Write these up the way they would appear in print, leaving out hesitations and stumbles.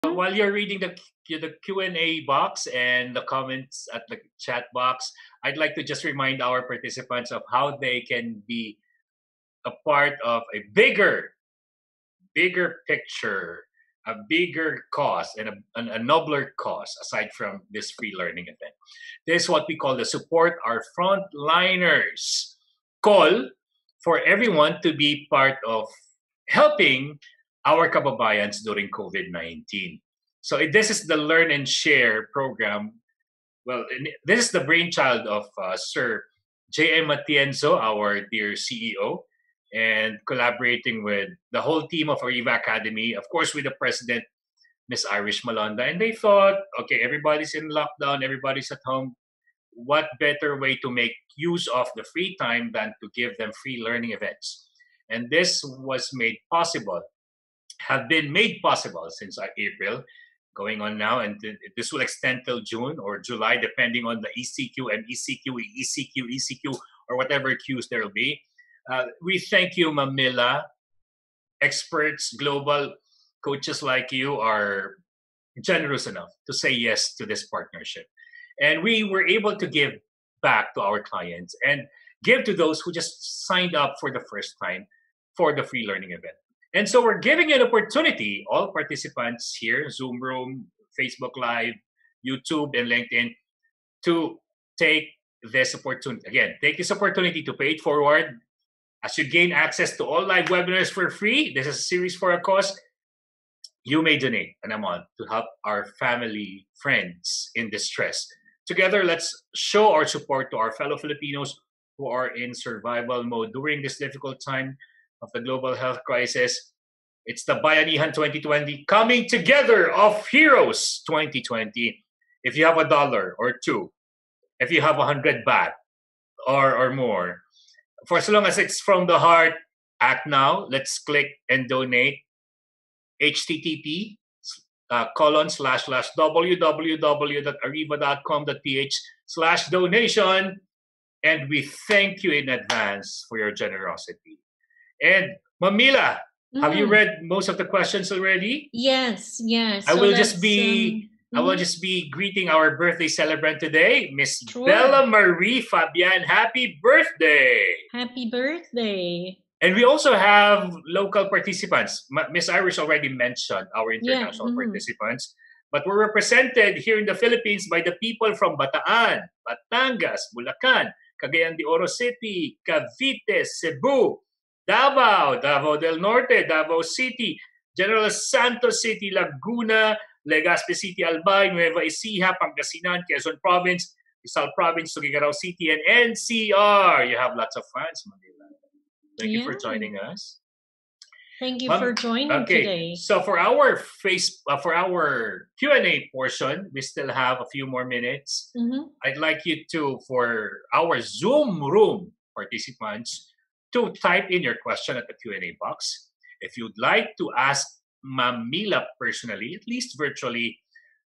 While you're reading the Q&A box and the comments at the chat box, I'd like to just remind our participants of how they can be a part of a bigger picture, a bigger cause, and a nobler cause aside from this free learning event. This is what we call the Support Our Frontliners call for everyone to be part of helping our kababayans during COVID-19. So this is the Learn and Share program. Well, this is the brainchild of Sir J.M. Matienzo, our dear CEO, and collaborating with the whole team of Ariva Academy, of course, with the president, Miss Irish Malonda. And they thought, okay, everybody's in lockdown, everybody's at home. What better way to make use of the free time than to give them free learning events? And this was made possible, have been made possible since April, going on now, and this will extend till June or July, depending on the ECQ and ECQ, or whatever queues there will be. We thank you, Ma'am Mila. Experts, global coaches like you are generous enough to say yes to this partnership. And we were able to give back to our clients and give to those who just signed up for the first time for the free learning event. And so we're giving you an opportunity, all participants here, Zoom Room, Facebook Live, YouTube, and LinkedIn, to take this opportunity. Again, take this opportunity to pay it forward. As you gain access to all live webinars for free, this is a series for a cause, you may donate an amount to help our family, friends in distress. Together, let's show our support to our fellow Filipinos who are in survival mode during this difficult time of the global health crisis. It's the Bayanihan 2020, coming together of heroes 2020. If you have $1 or two, if you have 100 baht or more, for as long as it's from the heart, act now. Let's click and donate. http://www.ariva.com.ph/donation. And we thank you in advance for your generosity. And Ma'am Mila, have you read most of the questions already? Yes. I will just be greeting our birthday celebrant today, Miss Bella Marie Fabian. Happy birthday! Happy birthday! And we also have local participants. Miss Irish already mentioned our international participants, but we're represented here in the Philippines by the people from Bataan, Batangas, Bulacan, Cagayan de Oro City, Cavite, Cebu, Davao, Davao del Norte, Davao City, General Santos City, Laguna, Legazpi City, Albay, Nueva Ecija, Pangasinan, Quezon Province, Rizal Province, Tuguegarao City, and NCR. You have lots of fans, Manila. Thank you for joining us. Thank you for joining today. So for our Q&A portion, we still have a few more minutes. I'd like you to, for our Zoom Room participants, to type in your question at the Q&A box. If you'd like to ask Ma'am Mila personally, at least virtually,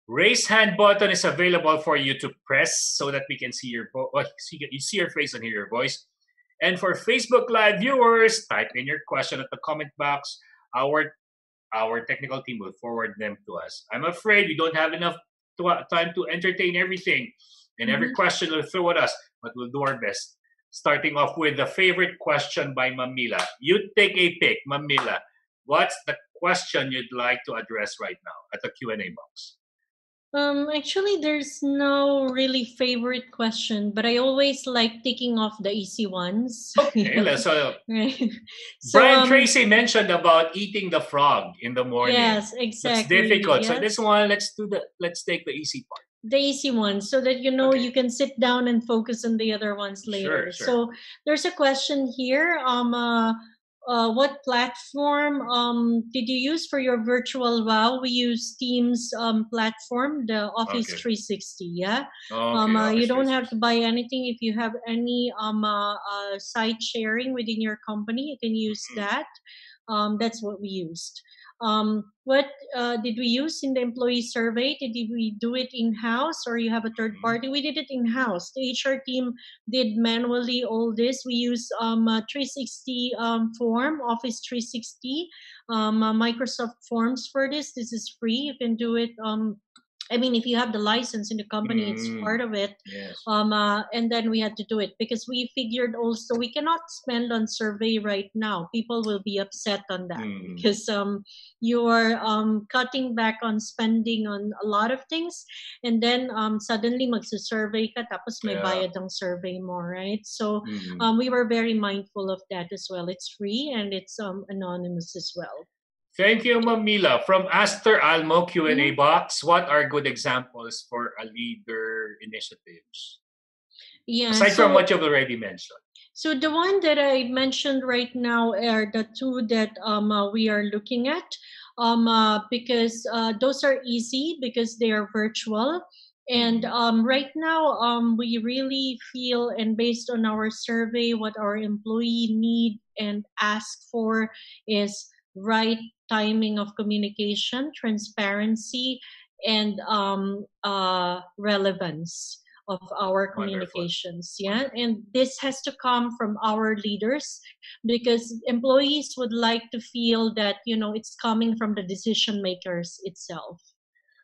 raise hand button is available for you to press so that we can see your see your face and hear your voice. And for Facebook Live viewers, type in your question at the comment box. Our technical team will forward them to us. I'm afraid we don't have enough time to entertain everything, and every question will throw at us, but we'll do our best. Starting off with the favorite question by Ma'am Mila. You take a pick, Ma'am Mila. What's the question you'd like to address right now at the Q&A box? Actually, there's no really favorite question, but I always like taking off the easy ones. Okay, right. Brian Tracy mentioned about eating the frog in the morning. Yes, exactly. That's difficult. Yes. So this one, let's take the easy part. The easy ones, so that you can sit down and focus on the other ones later. Sure. So there's a question here. What platform did you use for your virtual WOW? We use Teams platform, the Office 360. Yeah. You don't have to buy anything. If you have any site sharing within your company, you can use that. That's what we used. What did we use in the employee survey? Did we do it in-house or you have a third party? We did it in-house. The HR team did manually all this. We use 360 form, Office 360, Microsoft Forms for this. This is free. You can do it. I mean, if you have the license in the company, it's part of it. Yes. And then we had to do it because we figured also we cannot spend on survey right now. People will be upset on that because you're cutting back on spending on a lot of things, and then suddenly magsa-survey ka tapos may bayad ang survey mo, right? So we were very mindful of that as well. It's free and it's anonymous as well. Thank you, Ma'am Mila. From Aster Almo Q&A box, what are good examples for a leader initiatives? Yeah, aside from what you've already mentioned. So the one that I mentioned right now are the two that we are looking at because those are easy because they are virtual. And right now, we really feel, and based on our survey, what our employee need and ask for is right timing of communication, transparency, and relevance of our communications. Yeah, and this has to come from our leaders because employees would like to feel that it's coming from the decision makers itself.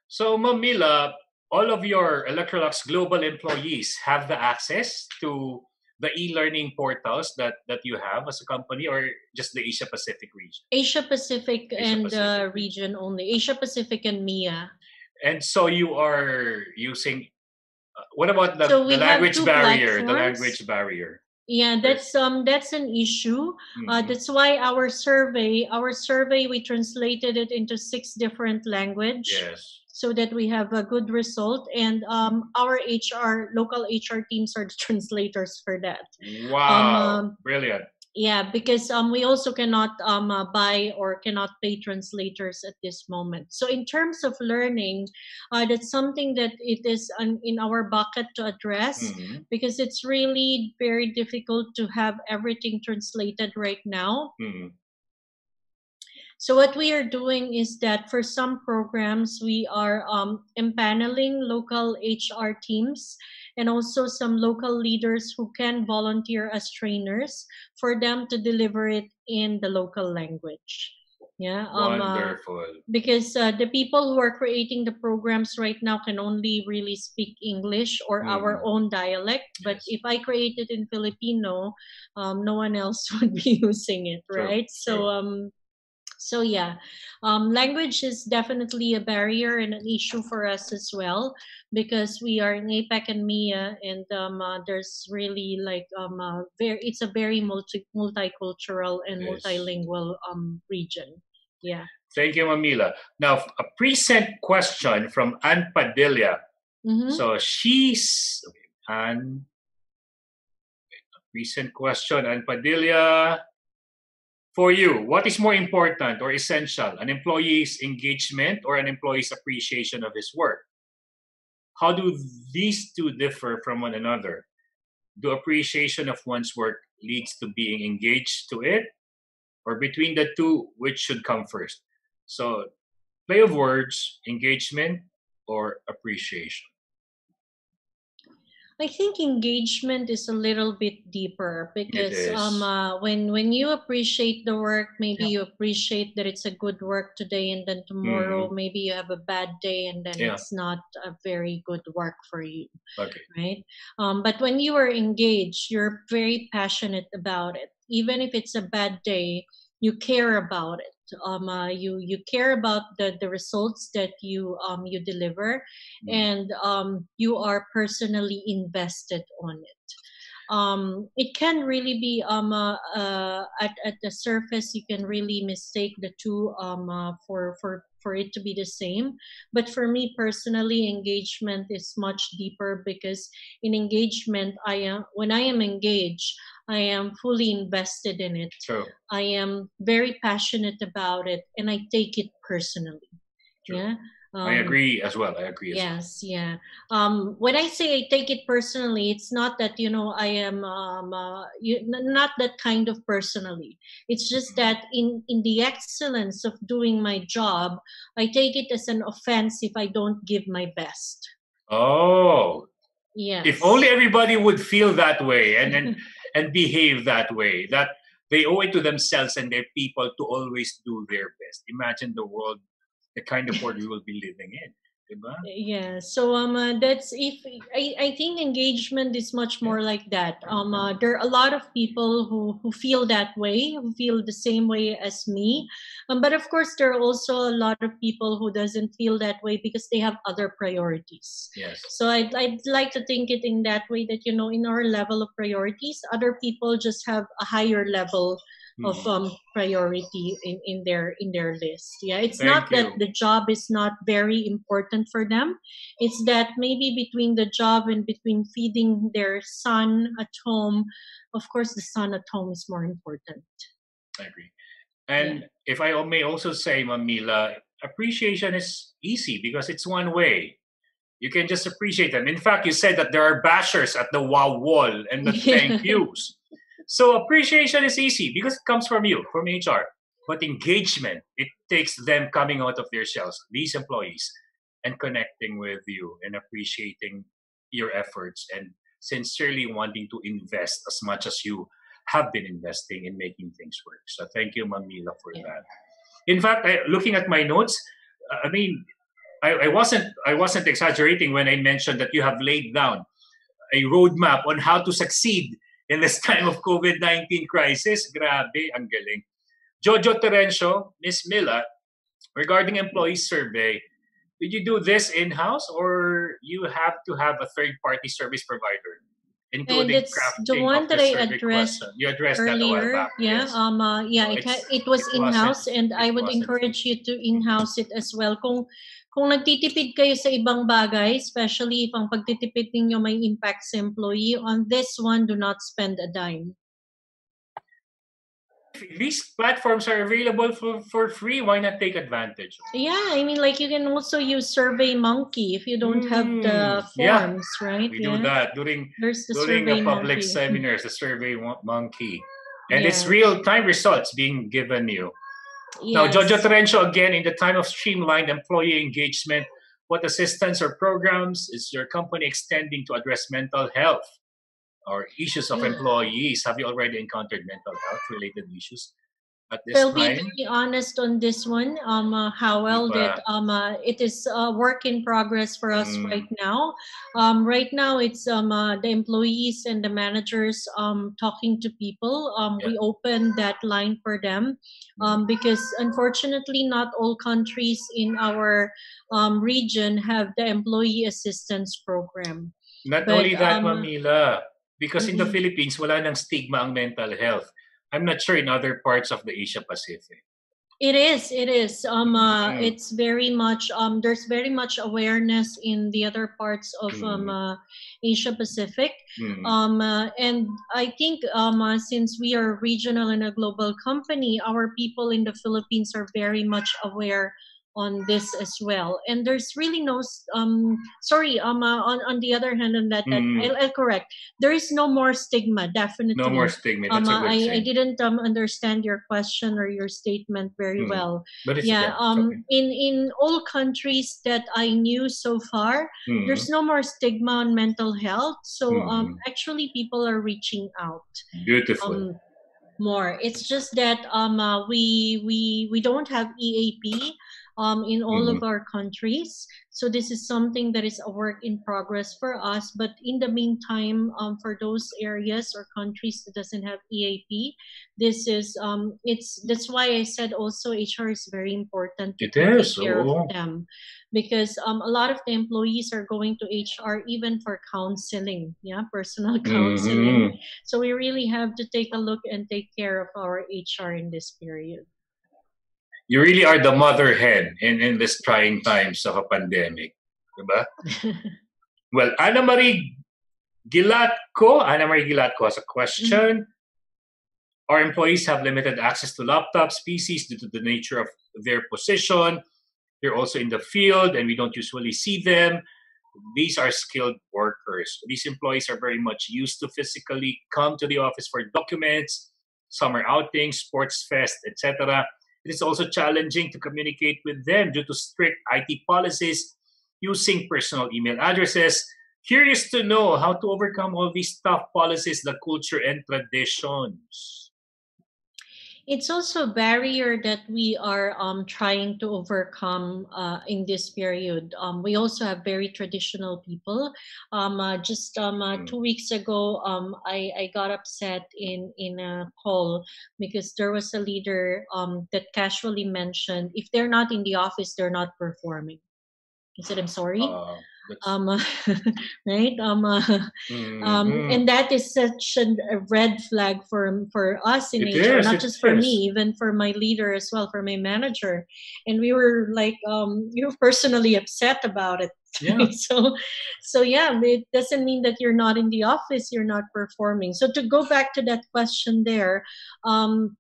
So, Ma'am Mila, all of your Electrolux global employees have the access to the e-learning portals that you have as a company, or just the Asia Pacific region? Asia Pacific and region only. Asia Pacific and MIA. And so you are using. What about the language barrier? The language barrier. Yeah, that's an issue. That's why our survey we translated it into 6 different languages. Yes. So that we have a good result, and our local HR teams are the translators for that. Wow, brilliant. Yeah, because we also cannot buy or cannot pay translators at this moment. So in terms of learning, that's something that it is in our bucket to address because it's really very difficult to have everything translated right now. So what we are doing is that for some programs, we are empaneling local HR teams and also some local leaders who can volunteer as trainers for them to deliver it in the local language. Yeah, wonderful. Because the people who are creating the programs right now can only really speak English or our own dialect. But if I create it in Filipino, no one else would be using it, right? True. So yeah, language is definitely a barrier and an issue for us as well because we are in APAC and MIA, and there's really like it's a very multicultural and multilingual region. Yeah. Thank you, Ma'am Mila. Now, a pre-sent question from Ann Padilla. So she's a recent question, Ann Padilla. For you, what is more important or essential, an employee's engagement or an employee's appreciation of his work? How do these two differ from one another? Do appreciation of one's work leads to being engaged to it? Or between the two, which should come first? So, play of words, engagement or appreciation? I think engagement is a little bit deeper because when you appreciate the work, maybe you appreciate that it's a good work today, and then tomorrow maybe you have a bad day and then it's not a very good work for you. Okay. Right? But when you are engaged, you're very passionate about it. Even if it's a bad day, you care about it. You care about the results that you deliver, and you are personally invested on it. It can really be at the surface you can really mistake the two for it to be the same, but for me personally, engagement is much deeper because in engagement, when I am engaged, I am fully invested in it. True. I am very passionate about it, and I take it personally. True. Yeah. I agree as well. Yes, yeah. When I say I take it personally, it's not that I am not that kind of personally. It's just Mhm. that in the excellence of doing my job, I take it as an offense if I don't give my best. Oh, if only Yes. everybody would feel that way and behave that way, that they owe it to themselves and their people to always do their best. Imagine the kind of world we will be living in. Diba? Yeah, so that's if I think engagement is much Yeah. more like that. There are a lot of people who feel that way, who feel the same way as me. But of course there are also a lot of people who doesn't feel that way because they have other priorities. Yes. So I'd like to think it in that way, that in our level of priorities, other people just have a higher level of priority in their list. Yeah, it's not Thank that you. the job is not very important for them. It's that maybe between the job and between feeding their son at home, of course the son at home is more important. I agree. Yeah. And if I may also say, Mamila, appreciation is easy because it's one way. You can just appreciate them. In fact, you said that there are bashers at the wow wall and the thank Yeah. yous. So appreciation is easy because it comes from you, from HR. But engagement, it takes them coming out of their shells, these employees, and connecting with you and appreciating your efforts and sincerely wanting to invest as much as you have been investing in making things work. So thank you, Mamila, for Yeah. that. In fact, looking at my notes, I mean, I wasn't exaggerating when I mentioned that you have laid down a roadmap on how to succeed in this time of COVID-19 crisis. Grabe, ang galing. Jojo Terencio, Miss Mila, regarding employee survey, did you do this in-house or you have to have a third-party service provider, And including it's the crafting of one the that I survey addressed question? You addressed that a while earlier. back, Yeah. yes. Yeah, So it was it wasn't in-house, and it I would wasn't encourage you to in-house it as well. Kung nagtitipid kayo sa ibang bagay, especially if ang pagtitipid ninyo may impact sa employee, on this one, do not spend a dime. these platforms are available for free. Why not take advantage? Yeah, I mean, like you can also use Survey Monkey if you don't have the Yeah, forms, right? we do Yeah, that during there's the a Survey public Monkey. seminars, the Survey Monkey, and it's Yes, real time results being given you. Now, Jojo yes. Terencio, again, in the time of streamlined employee engagement, what assistance or programs is your company extending to address mental health or issues of employees? Have you already encountered mental health related issues at this I'll be time? very honest on this one, Di Howell, that ba? it is a work in progress for us right now. Right now, it's the employees and the managers talking to people. Yeah. We open that line for them because unfortunately, not all countries in our region have the employee assistance program. Not But only that, Mamila, because in the mm-mm. Philippines, wala nang stigma ang mental health. I'm not sure in other parts of the Asia Pacific. It is. It is. Mm. It's very much. There's very much awareness in the other parts of Mm. Asia Pacific. Mm. And I think since we are regional and a global company, our people in the Philippines are very much aware on this as well. And there's really no. Sorry. On the other hand, on that Mm. I'll correct. There is no more stigma. No more Definitely. stigma. That's a good I thing. didn't understand your question or your statement very Mm. well. But it's Yeah, okay. in all countries that I knew so far, Mm. there's no more stigma on mental health. So Mm. actually, people are reaching out Beautiful. more. It's just that we don't have EAP in all Mm. of our countries. So this is something that is a work in progress for us. But in the meantime, for those areas or countries that doesn't have EAP, this is that's why I said also HR is very important It to take is. care of Oo. them because a lot of the employees are going to HR even for counseling, yeah, personal counseling. Mhm. So we really have to take a look and take care of our HR in this period. You really are the mother hen in this trying times of a pandemic. Diba? Well, Anna Marie Gilatco has a question. Our employees have limited access to laptops, PCs due to the nature of their position. They're also in the field and we don't usually see them. These are skilled workers. These employees are very much used to physically come to the office for documents, summer outings, sports fest, etc. It is also challenging to communicate with them due to strict IT policies using personal email addresses. Curious to know how to overcome all these tough policies, the culture and traditions. It's also a barrier that we are trying to overcome in this period. We also have very traditional people. Just 2 weeks ago, I got upset in a call because there was a leader that casually mentioned if they're not in the office, they're not performing. He said, "I'm sorry." That's, Um, right? Mhm. And that is such a red flag for us in It HR, is, not it just for me, is. even for my leader as well, for my manager. And we were like, you're personally upset about it. Yeah. So yeah, it doesn't mean that you're not in the office, you're not performing. So to go back to that question there, um,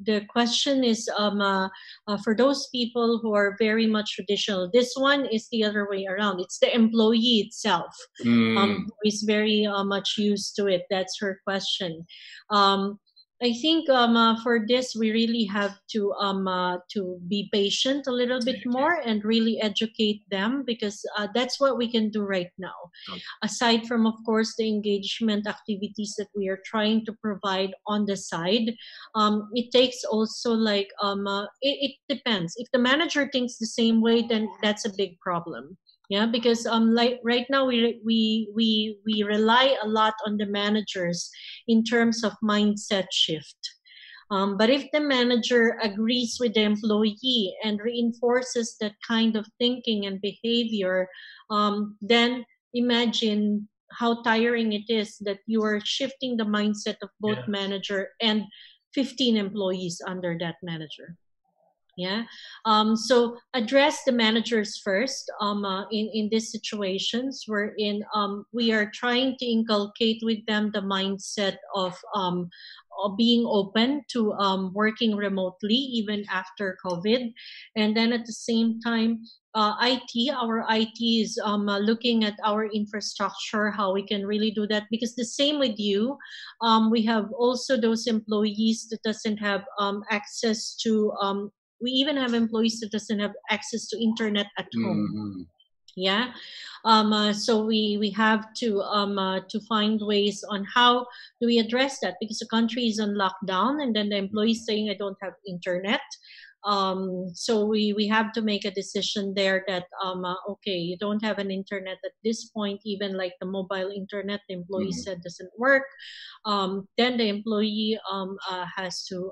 the question is for those people who are very much traditional. This one is the other way around. It's the employee itself Mm. who is very much used to it. That's her question. um, I think for this we really have to be patient a little bit Okay. more and really educate them, because that's what we can do right now, Okay. aside from of course the engagement activities that we are trying to provide on the side. It takes also like it depends. If the manager thinks the same way, then that's a big problem. Yeah, because like right now we rely a lot on the managers in terms of mindset shift. But if the manager agrees with the employee and reinforces that kind of thinking and behavior, then imagine how tiring it is that you are shifting the mindset of both Yes. manager and 15 employees under that manager. Yeah. So address the managers first in these situations wherein we are trying to inculcate with them the mindset of being open to working remotely even after COVID. And then at the same time, our IT is looking at our infrastructure, how we can really do that. Because the same with you, we have also those employees that doesn't have access to we even have employees that doesn't have access to internet at home. Mhm. Yeah. So we have to find ways on how do we address that, because the country is on lockdown and then the employees saying I don't have internet. So we have to make a decision there that okay, you don't have an internet at this point, even like the mobile internet the employee Mhm. said doesn't work. Then the employee has to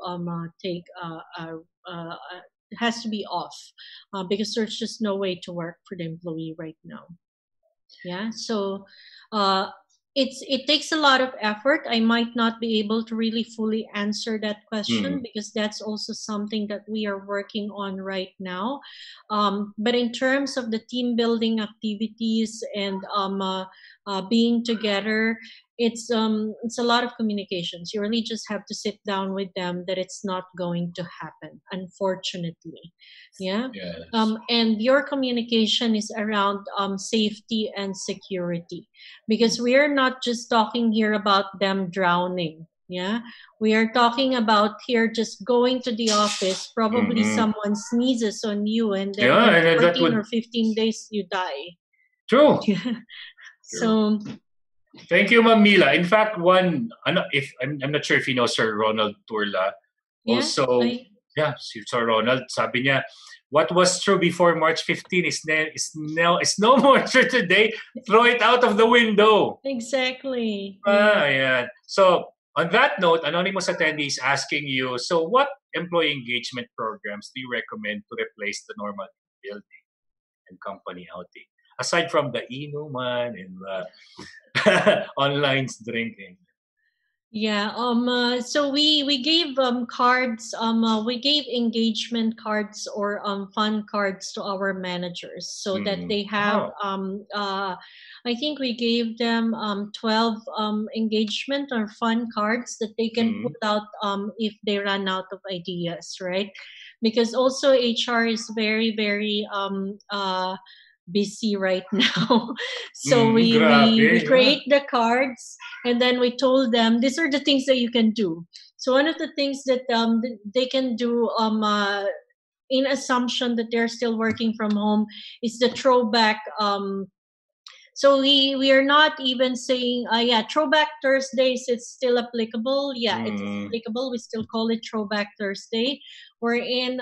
take has to be off because there's just no way to work for the employee right now. Yeah. So uh, it takes a lot of effort. I might not be able to really fully answer that Mhm. question because that's also something that we are working on right now. But in terms of the team building activities and being together, it's a lot of communications. You really just have to sit down with them that it's not going to happen, unfortunately. Yeah. Yes. And your communication is around safety and security, because we are not just talking here about them drowning. Yeah, we are talking about here just going to the office. Probably Mhm. someone sneezes on you, and then Yeah, in and then that 14 would or 15 days you die. true. True. So Thank you, Ma'am Mila. In fact, if I'm not sure if you know Sir Ronald Turla. yeah, Also, I yeah, si Sir Ronald, sabi niya, what was true before March 15 is no more true today. Throw it out of the window. exactly. Yeah. Ayan. So, on that note, anonymous attendees asking you, so what employee engagement programs do you recommend to replace the normal building and company outing? Aside from the inuman and the online drinking. Yeah. So we gave cards. We gave engagement cards or fun cards to our managers so that Mm. they have. Oh. I think we gave them 12 engagement or fun cards that they can Mm. put out if they run out of ideas, right? because also HR is very, very busy right now. So we Grabe, create the cards, and then we told them these are the things that you can do. So one of the things that they can do in assumption that they're still working from home is the throwback. So we are not even saying, yeah, Throwback Thursdays, it's still applicable. Yeah, it's applicable. We still call it Throwback Thursday. Wherein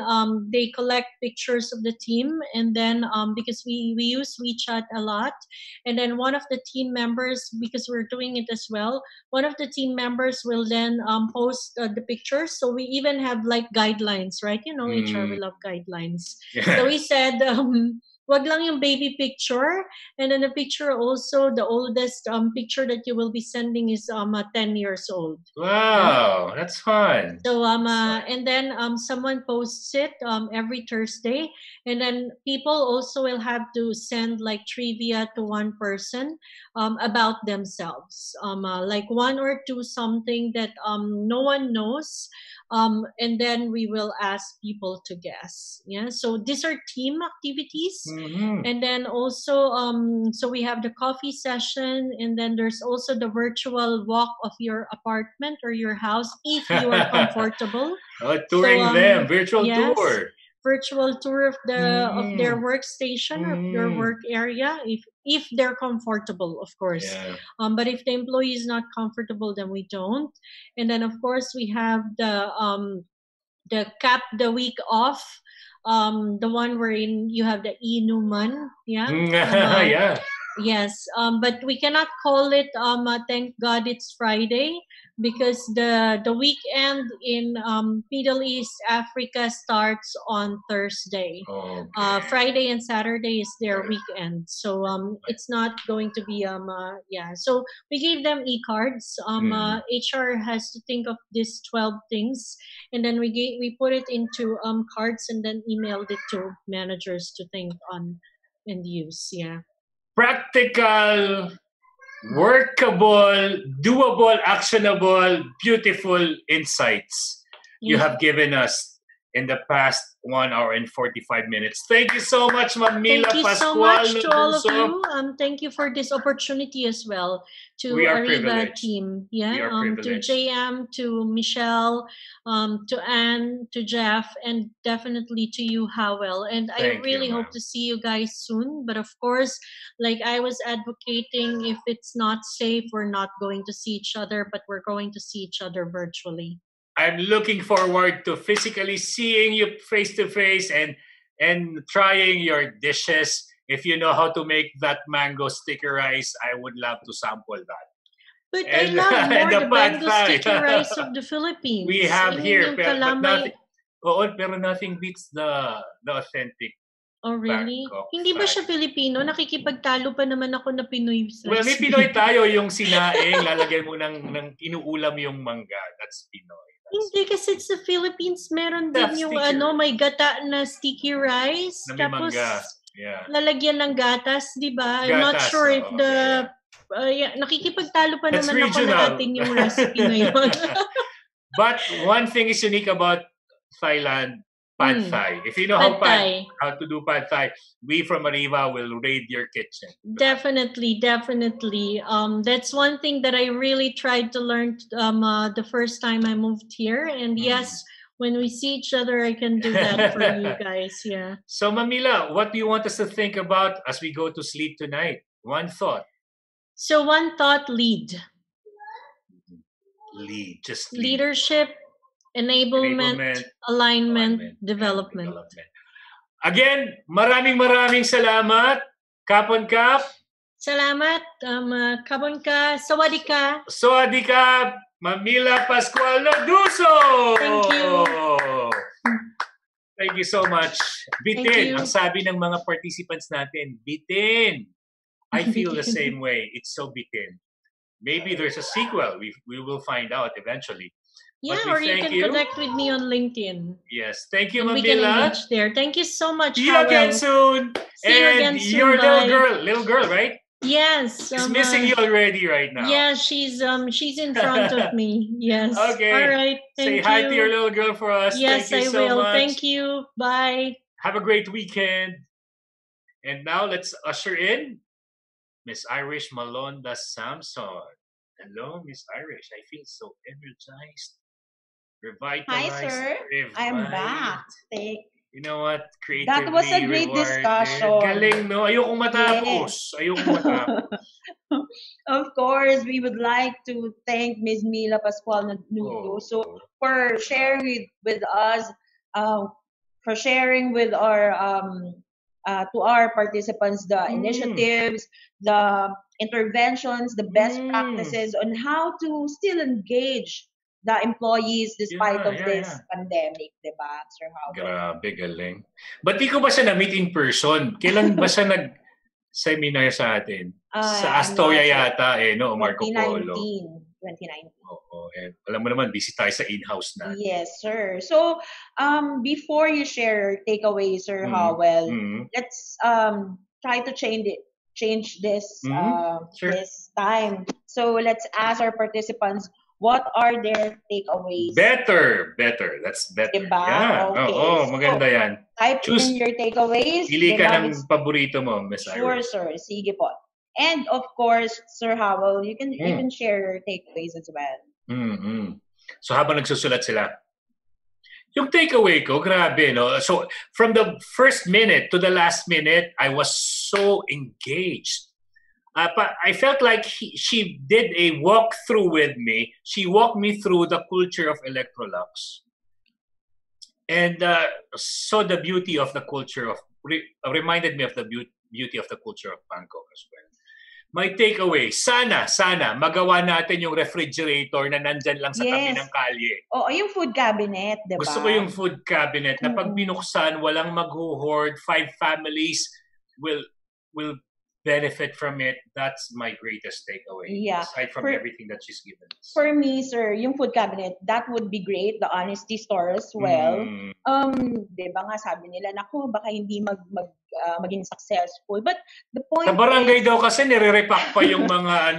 they collect pictures of the team, and then because we use WeChat a lot, and then one of the team members, because we're doing it as well, one of the team members will then post the pictures. So we even have like guidelines, right? You know, HR, we love guidelines. So we said, wag lang yung baby picture, and then the picture also, the oldest picture that you will be sending is 10 years old. Wow, that's fun. So and then someone posts it every Thursday, and then people also will have to send like trivia to one person about themselves, like one or two something that no one knows, and then we will ask people to guess. Yeah, so these are team activities. And then also so we have the coffee session, and then there's also the virtual walk of your apartment or your house if you are comfortable. Touring them, virtual tour. Virtual tour of their workstation or their work area if they're comfortable, of course. But if the employee is not comfortable, then we don't. And then of course we have the cap the week off, the one wherein you have the inuman. Yeah. Yes, but we cannot call it thank God it's Friday, because the weekend in Middle East Africa starts on Thursday. Friday and Saturday is their weekend, so it's not going to be so we gave them e-cards. HR has to think of these 12 things, and then we put it into cards, and then emailed it to managers to think on and use. Practical, workable, doable, actionable, beautiful insights you have given us in the past 1 hour and 45 minutes. Thank you so much, Ma'am Mila Pascual-Nodusso. Thank you so much to all of you. Thank you for this opportunity as well to Ariva team. To JM, to Michelle, to Anne, to Jeff, and definitely to you, Howell. And I really hope to see you guys soon. But of course, like I was advocating, if it's not safe, we're not going to see each other, but we're going to see each other virtually. I'm looking forward to physically seeing you face to face and trying your dishes. If you know how to make that mango sticky rice, I would love to sample that. But I love more the mango sticky rice of the Philippines. We have here, but nothing beats the authentic. Oh, really? Hindi ba siya Filipino? Nakikipagtalo pa naman ako na Pinoy rice. Well, may Pinoy tayo, yung sinaing, lalagyan mo ng inuulam yung mangga. That's Pinoy. Hindi, kasi sa Philippines, meron din yung may gata na sticky rice. Na tapos, mangga. Lalagyan ng gatas, di ba? I'm not sure if the... nakikipagtalo pa That's naman regional. Ako natin yung recipe na yun. But one thing is unique about Thailand, Pad Thai. If you know how to do Pad Thai, we from Ariva will raid your kitchen. Definitely. That's one thing that I really tried to learn the first time I moved here. And yes, when we see each other, I can do that for you guys. Yeah. So, Mamila, what do you want us to think about as we go to sleep tonight? One thought. So, one thought: lead. Just lead. Leadership. Enablement, alignment, development. Again, maraming salamat. Kapon Kap. Salamat. Kapon ka. Sawadika. Sawadika. Mila Pascual-Nodusso. Thank you. Thank you so much. Bitin. Ang sabi ng mga participants natin, bitin. I feel the same way. It's so bitin. Maybe there's a sequel. We will find out eventually. Yeah, or you can connect with me on LinkedIn. Yes, thank you, Mamila. We can engage there. Thank you so much. See you again soon. See you again soon. Your little girl, right? Yes. She's missing you already right now. Yeah, she's in front of me. Yes. Okay. All right. Say Thank hi you to your little girl for us. Yes, Thank you I so will. much. Thank you. Bye. Have a great weekend. And now let's usher in Miss Irish Malonda Samson. Hello, Miss Irish. I feel so energized, revitalized. Hi, sir. Revived. I'm back. You know what? Creatively That was a great rewarded. discussion. Galing, no? Ayokong matapos. Ayokong matapos. Of course, we would like to thank Ms. Mila Pascual-Nodusso for sharing with us, for sharing with our to our participants the initiatives, the interventions, the best practices on how to still engage the employees despite of this pandemic, diba, Sir Howard? Grabe, galing. Ba't di ko ba siya na-meet in person? Kailan ba siya nag-seminar sa atin? Sa Astoria yata no? Marco Polo. 2019. Oo. Alam mo naman, busy tayo sa in-house na. Yes, sir. So, before you share takeaways, Sir Howell, let's try to change this this time. So let's ask our participants, what are their takeaways? Better. That's better. Diba? Yeah. Okay. Maganda yan. Type in your takeaways. Pili ka ng paborito mo, Miss Sure, Irish. sir. Sige po. And of course, Sir Howell, you can share your takeaways as well. So habang nagsusulat sila, yung takeaway ko, grabe, no? So from the first minute to the last minute, I was so engaged. I felt like she did a walkthrough with me. She walked me through the culture of Electrolux. And saw the beauty of the culture of, reminded me of the beauty of the culture of Bangkok as well. My takeaway, sana magawa natin yung refrigerator na nandyan lang sa tabi ng kalye. Oo, yung food cabinet, diba? Gusto ko yung food cabinet na pag binuksan, walang mag-hoard, 5 families will benefit from it. That's my greatest takeaway. Yeah. Aside from everything that she's given us. For me, sir, yung food cabinet, that would be great. The honesty store as well. Diba nga sabi nila, naku, baka hindi maging successful. But the point sa barangay daw kasi nire-repack pa yung mga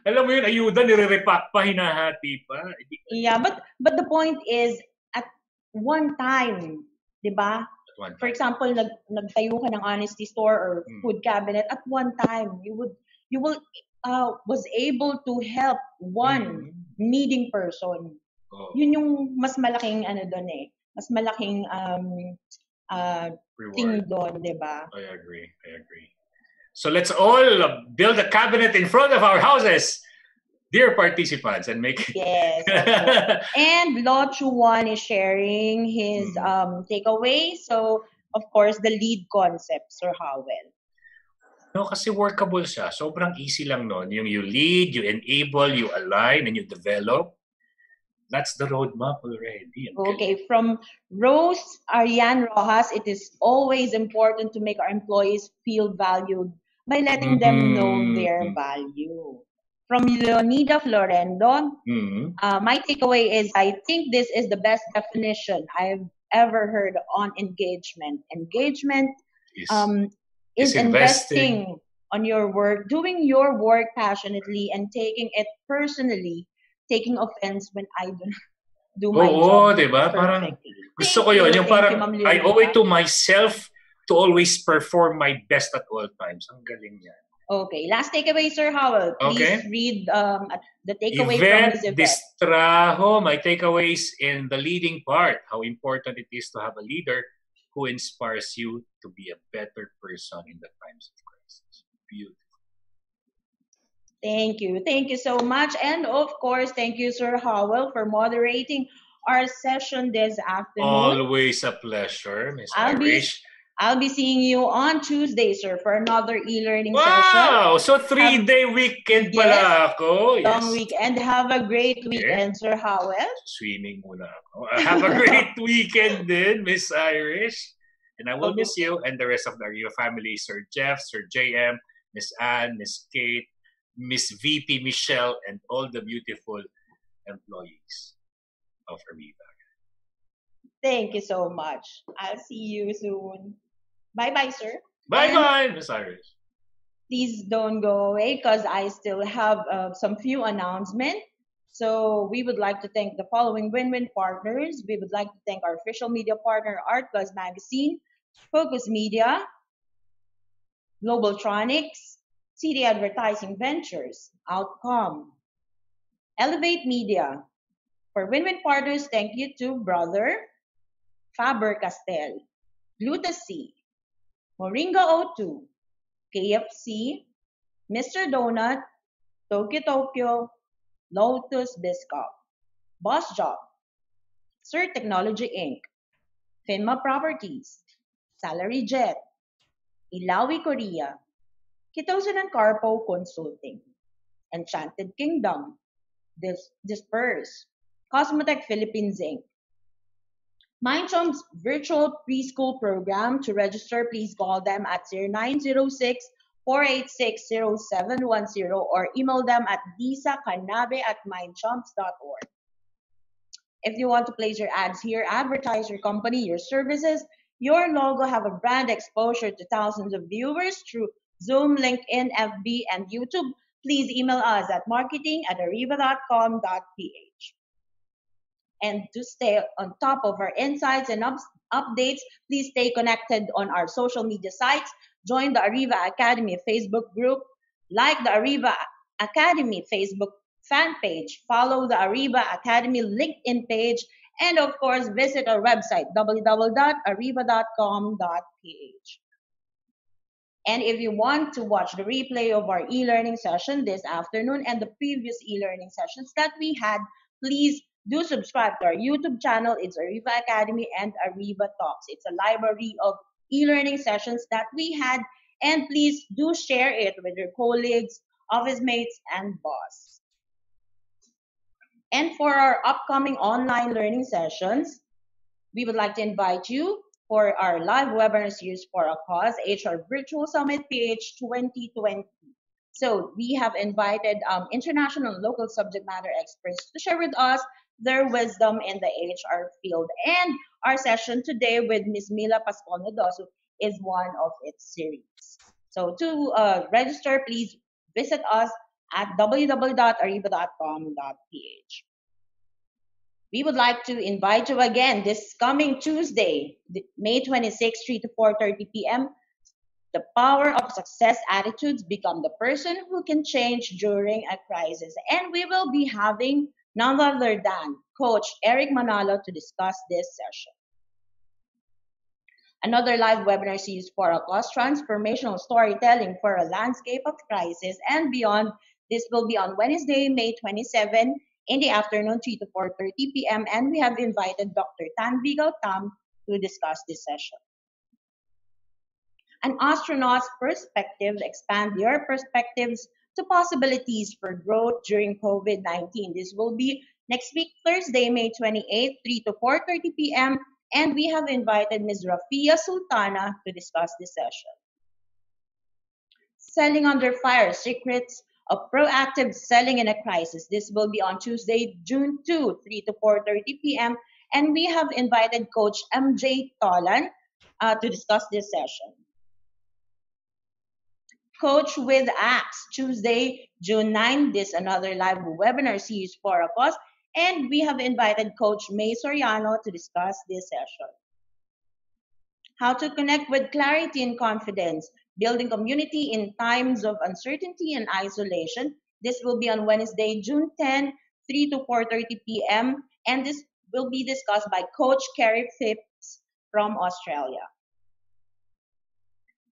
alam mo yun, ayuda, nire-repack pa, hinahati pa. Yeah, but the point is, at one time, diba? For example, nagtayo ka ng honesty store or food cabinet, at one time you will was able to help one needing person. Yun yung mas malaking mas malaking thing doon, diba? I agree. So let's all build a cabinet in front of our houses, dear participants, and make it. Yes. And Lot Chuan is sharing his takeaway. So, of course, the lead concept, Sir Howell. No, kasi workable siya. Sobrang easy lang nun. Yung you lead, you enable, you align, and you develop. That's the roadmap already. Okay, from Rose Ariane Rojas, it is always important to make our employees feel valued by letting them know their value. From Leonida Florendo, my takeaway is, I think this is the best definition I've ever heard on engagement. Engagement is investing on your work, doing your work passionately, and taking it personally, taking offense when I don't do my job. Oo, diba? Parang gusto ko yun. Yung parang, I owe it to myself to always perform my best at all times. Ang galing yan. Okay, last takeaway, Sir Howell. Please read the takeaway from this event. Distrajo, my takeaways in the leading part, how important it is to have a leader who inspires you to be a better person in the times of crisis. Beautiful. Thank you so much. And of course, thank you, Sir Howell, for moderating our session this afternoon. Always a pleasure, Ms. Irish. I'll be seeing you on Tuesday, sir, for another e-learning session. Wow! So 3-day weekend pala ako. Long weekend. Have a great weekend, Sir Howell. Swimming muna ako. Have a great weekend din, Miss Irish. And I will miss you and the rest of your family, Sir Jeff, Sir JM, Miss Anne, Miss Kate, Miss VP Michelle, and all the beautiful employees of Ariva. Thank you so much. I'll see you soon. Bye-bye, sir. Bye-bye, Miss Irish. Please don't go away because I still have some few announcements. So we would like to thank the following win-win partners. We would like to thank our official media partner, Art Plus Magazine, Focus Media, Globaltronics, CD Advertising Ventures, Outcome, Elevate Media. For win-win partners, thank you to Brother, Faber-Castell, Glutacy, Moringa O2, KFC, Mr. Donut, Tokyo Tokyo, Lotus Biscuit, Boss Job, Sir Technology Inc., Finma Properties, Salary Jet, Ilawi Korea, Kitosan and Carpo Consulting, Enchanted Kingdom, Disperse, Cosmotech Philippines Inc., Mindchom's virtual preschool program. To register, please call them at 0906-486-0710 or email them at disacanabe@mindchomps.org. If you want to place your ads here, advertise your company, your services, your logo, have a brand exposure to thousands of viewers through Zoom, LinkedIn, FB, and YouTube, please email us at marketing@ariva.com.ph. And to stay on top of our insights and updates, please stay connected on our social media sites. Join the Ariva Academy Facebook group, like the Ariva Academy Facebook fan page, follow the Ariva Academy LinkedIn page, and of course, visit our website, www.ariva.com.ph. And if you want to watch the replay of our e-learning session this afternoon and the previous e-learning sessions that we had, please do subscribe to our YouTube channel. It's Ariva Academy and Ariva Talks. It's a library of e-learning sessions that we had. And please do share it with your colleagues, office mates, and boss. And for our upcoming online learning sessions, we would like to invite you for our live webinar series for a cause, HR Virtual Summit PH 2020. So we have invited international and local subject matter experts to share with us their wisdom in the HR field. And our session today with Ms. Mila Pascual-Nodusso is one of its series. So to register, please visit us at www.ariva.com.ph. We would like to invite you again this coming Tuesday, May 26, 3 to 4:30 p.m. The power of success attitudes, become the person who can change during a crisis. And we will be having none other than Coach Eric Manalo to discuss this session. Another live webinar series for a cause, transformational storytelling for a landscape of crisis and beyond. This will be on Wednesday, May 27 in the afternoon, 3 to 4:30 p.m. And we have invited Dr. Tanvi Gautam to discuss this session. An astronaut's perspective, expand your perspectives to possibilities for growth during COVID-19. This will be next week, Thursday, May 28, 3 to 4:30 p.m. And we have invited Ms. Rafia Sultana to discuss this session. Selling Under Fire, Secrets of Proactive Selling in a Crisis. This will be on Tuesday, June 2, 3 to 4:30 p.m. And we have invited Coach MJ Tolan to discuss this session. Coach with Axe, Tuesday, June 9. This another live webinar series for a cause. And we have invited Coach May Soriano to discuss this session. How to connect with clarity and confidence, building community in times of uncertainty and isolation. This will be on Wednesday, June 10, 3 to 4:30 p.m. And this will be discussed by Coach Kerry Phipps from Australia.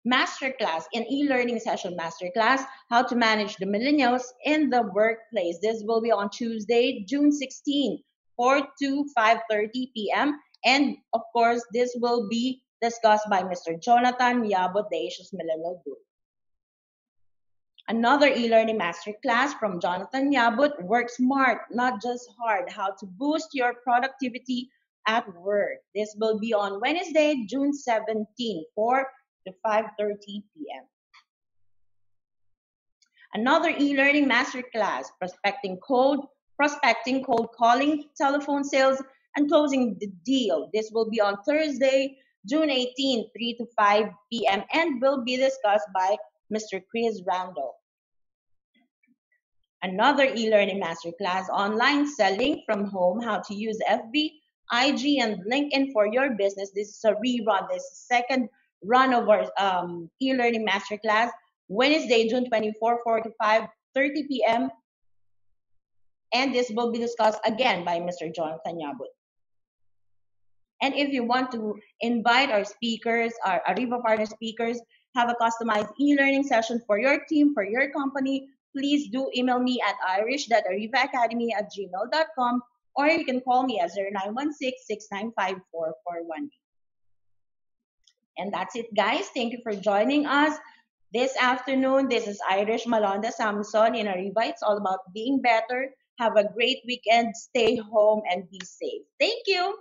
Masterclass, an e-learning session masterclass, how to manage the millennials in the workplace. This will be on Tuesday, June 16, 4 to 5:30 p.m. And of course, this will be discussed by Mr. Jonathan Yabot, the Asia's Millennial Group. Another e-learning masterclass from Jonathan Yabot, Work Smart, Not Just Hard, how to boost your productivity at work. This will be on Wednesday, June 17, 4 to 5:30 p.m. Another e-learning masterclass, prospecting, cold calling, telephone sales, and closing the deal. This will be on Thursday, June 18, 3 to 5 p.m. and will be discussed by Mr. Chris Randall. Another e-learning masterclass, online selling from home, how to use FB, IG, and LinkedIn for your business. This is a rerun. This is second run of our e-learning masterclass, Wednesday, June 24, 4 to 5:30 p.m. And this will be discussed again by Mr. Jonathan Yabut. And if you want to invite our speakers, our Ariva partner speakers, have a customized e-learning session for your team, for your company, please do email me at irish.arivaacademy@gmail.com, or you can call me at 0916-695-4418. And that's it, guys. Thank you for joining us this afternoon. This is Irish Malonda Samson in Ariva. It's all about being better. Have a great weekend. Stay home and be safe. Thank you.